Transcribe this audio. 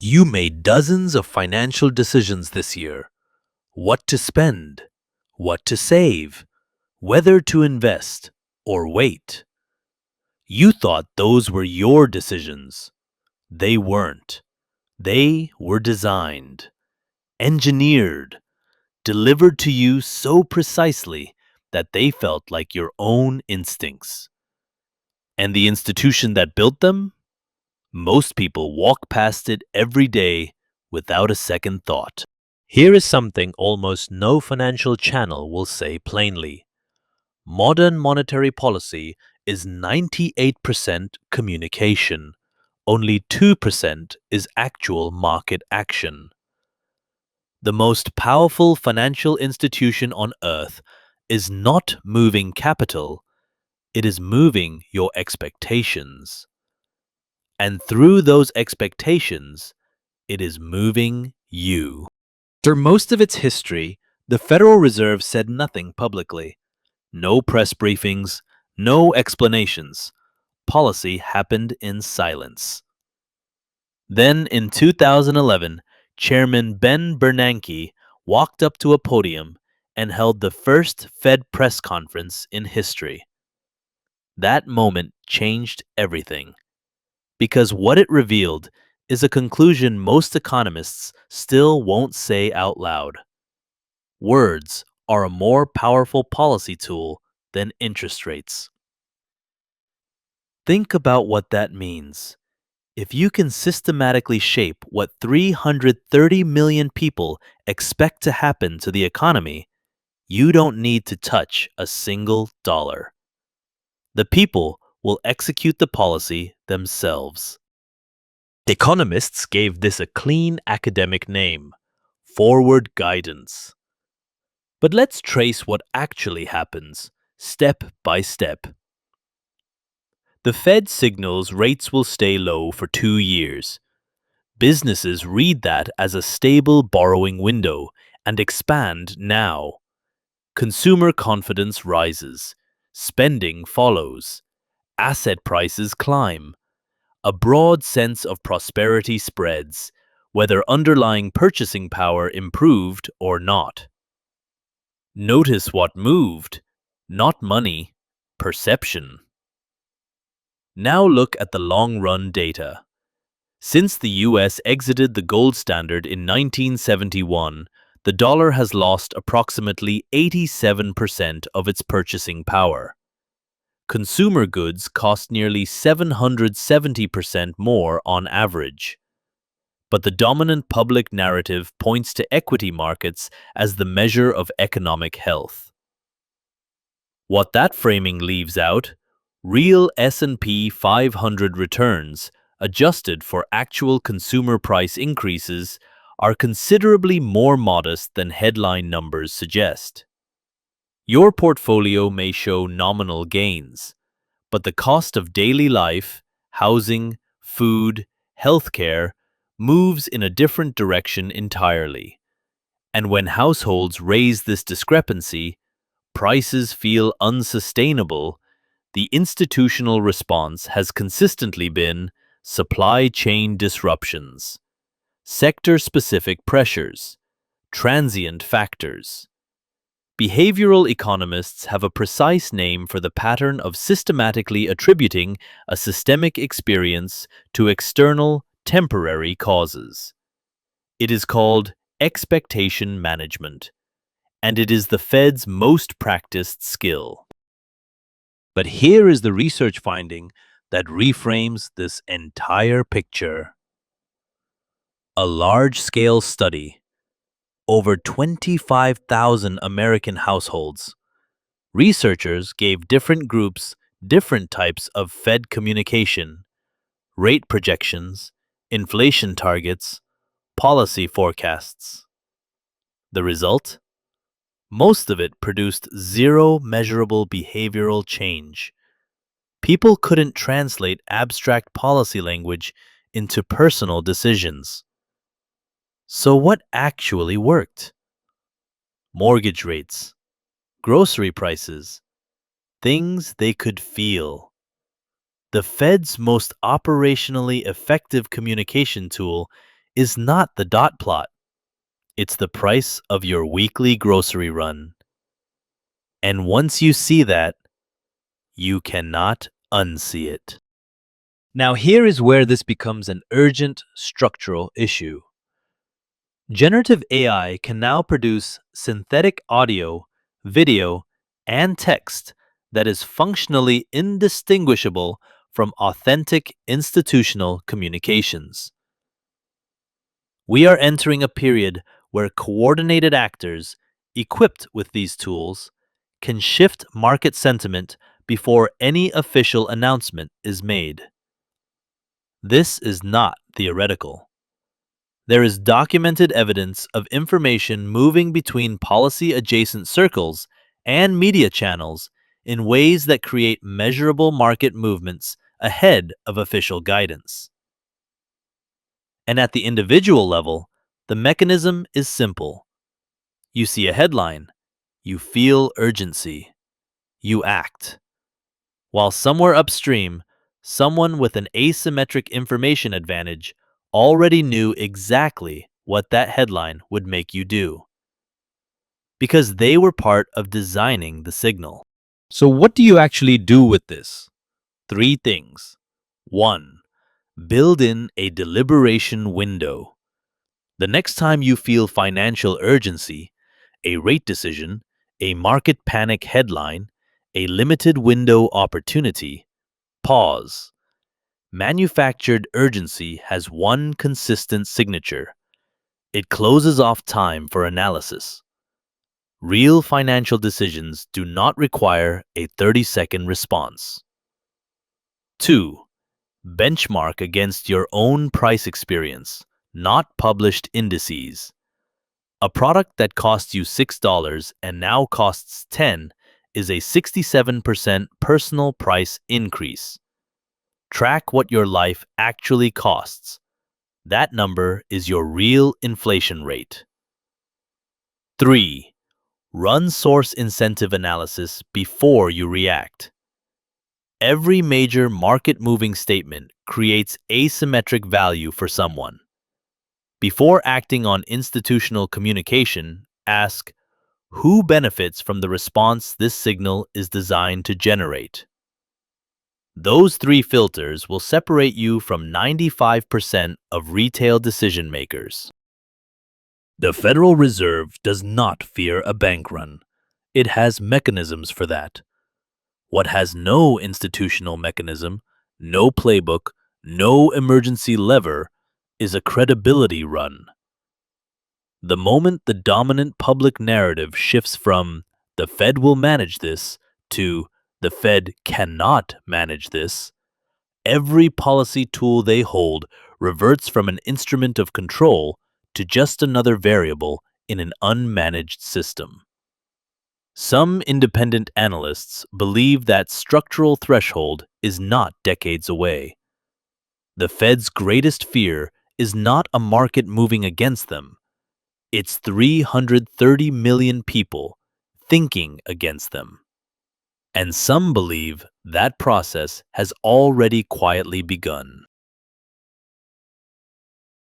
You made dozens of financial decisions this year. What to spend, what to save, whether to invest or wait. You thought those were your decisions. They weren't. They were designed, engineered, delivered to you so precisely that they felt like your own instincts. And the institution that built them? Most people walk past it every day without a second thought. Here is something almost no financial channel will say plainly. Modern monetary policy is 98% communication. Only 2% is actual market action. The most powerful financial institution on earth is not moving capital, it is moving your expectations. And through those expectations, it is moving you. Through most of its history, the Federal Reserve said nothing publicly. No press briefings, no explanations. Policy happened in silence. Then in 2011, Chairman Ben Bernanke walked up to a podium and held the first Fed press conference in history. That moment changed everything, because what it revealed is a conclusion most economists still won't say out loud. Words are a more powerful policy tool than interest rates. Think about what that means. If you can systematically shape what 330 million people expect to happen to the economy, you don't need to touch a single dollar. The people will execute the policy themselves. Economists gave this a clean academic name: forward guidance. But let's trace what actually happens, step by step. The Fed signals rates will stay low for 2 years. Businesses read that as a stable borrowing window and expand now. Consumer confidence rises. Spending follows. Asset prices climb. A broad sense of prosperity spreads, whether underlying purchasing power improved or not. Notice what moved, not money, perception. Now look at the long-run data. Since the US exited the gold standard in 1971, the dollar has lost approximately 87% of its purchasing power. Consumer goods cost nearly 770% more on average. But the dominant public narrative points to equity markets as the measure of economic health. What that framing leaves out, real S&P 500 returns, adjusted for actual consumer price increases, are considerably more modest than headline numbers suggest. Your portfolio may show nominal gains, but the cost of daily life, housing, food, healthcare moves in a different direction entirely. And when households raise this discrepancy, prices feel unsustainable, the institutional response has consistently been supply chain disruptions, sector-specific pressures, transient factors. Behavioral economists have a precise name for the pattern of systematically attributing a systemic experience to external, temporary causes. It is called expectation management, and it is the Fed's most practiced skill. But here is the research finding that reframes this entire picture. A large-scale study, over 25,000 American households. Researchers gave different groups different types of Fed communication, rate projections, inflation targets, policy forecasts. The result? Most of it produced zero measurable behavioral change. People couldn't translate abstract policy language into personal decisions. So what actually worked? Mortgage rates, grocery prices, things they could feel. The Fed's most operationally effective communication tool is not the dot plot. It's the price of your weekly grocery run. And once you see that, you cannot unsee it. Now, here is where this becomes an urgent structural issue. Generative AI can now produce synthetic audio, video, and text that is functionally indistinguishable from authentic institutional communications. We are entering a period where coordinated actors, equipped with these tools, can shift market sentiment before any official announcement is made. This is not theoretical. There is documented evidence of information moving between policy adjacent circles and media channels in ways that create measurable market movements ahead of official guidance. And at the individual level, the mechanism is simple. You see a headline, you feel urgency, you act. While somewhere upstream, someone with an asymmetric information advantage already knew exactly what that headline would make you do, because they were part of designing the signal. So, what do you actually do with this? Three things. 1. Build in a deliberation window. The next time you feel financial urgency, a rate decision, a market panic headline, a limited window opportunity, pause. Manufactured urgency has one consistent signature. It closes off time for analysis. Real financial decisions do not require a 30-second response. 2. Benchmark against your own price experience, not published indices. A product that costs you $6 and now costs $10 is a 67% personal price increase. Track what your life actually costs. That number is your real inflation rate. 3. Run source incentive analysis before you react. Every major market-moving statement creates asymmetric value for someone. Before acting on institutional communication, ask, who benefits from the response this signal is designed to generate? Those three filters will separate you from 95% of retail decision makers. The Federal Reserve does not fear a bank run. It has mechanisms for that. What has no institutional mechanism, no playbook, no emergency lever, is a credibility run. The moment the dominant public narrative shifts from "the Fed will manage this" to "the Fed cannot manage this," every policy tool they hold reverts from an instrument of control to just another variable in an unmanaged system. Some independent analysts believe that structural threshold is not decades away. The Fed's greatest fear is not a market moving against them. It's 330 million people thinking against them. And some believe that process has already quietly begun.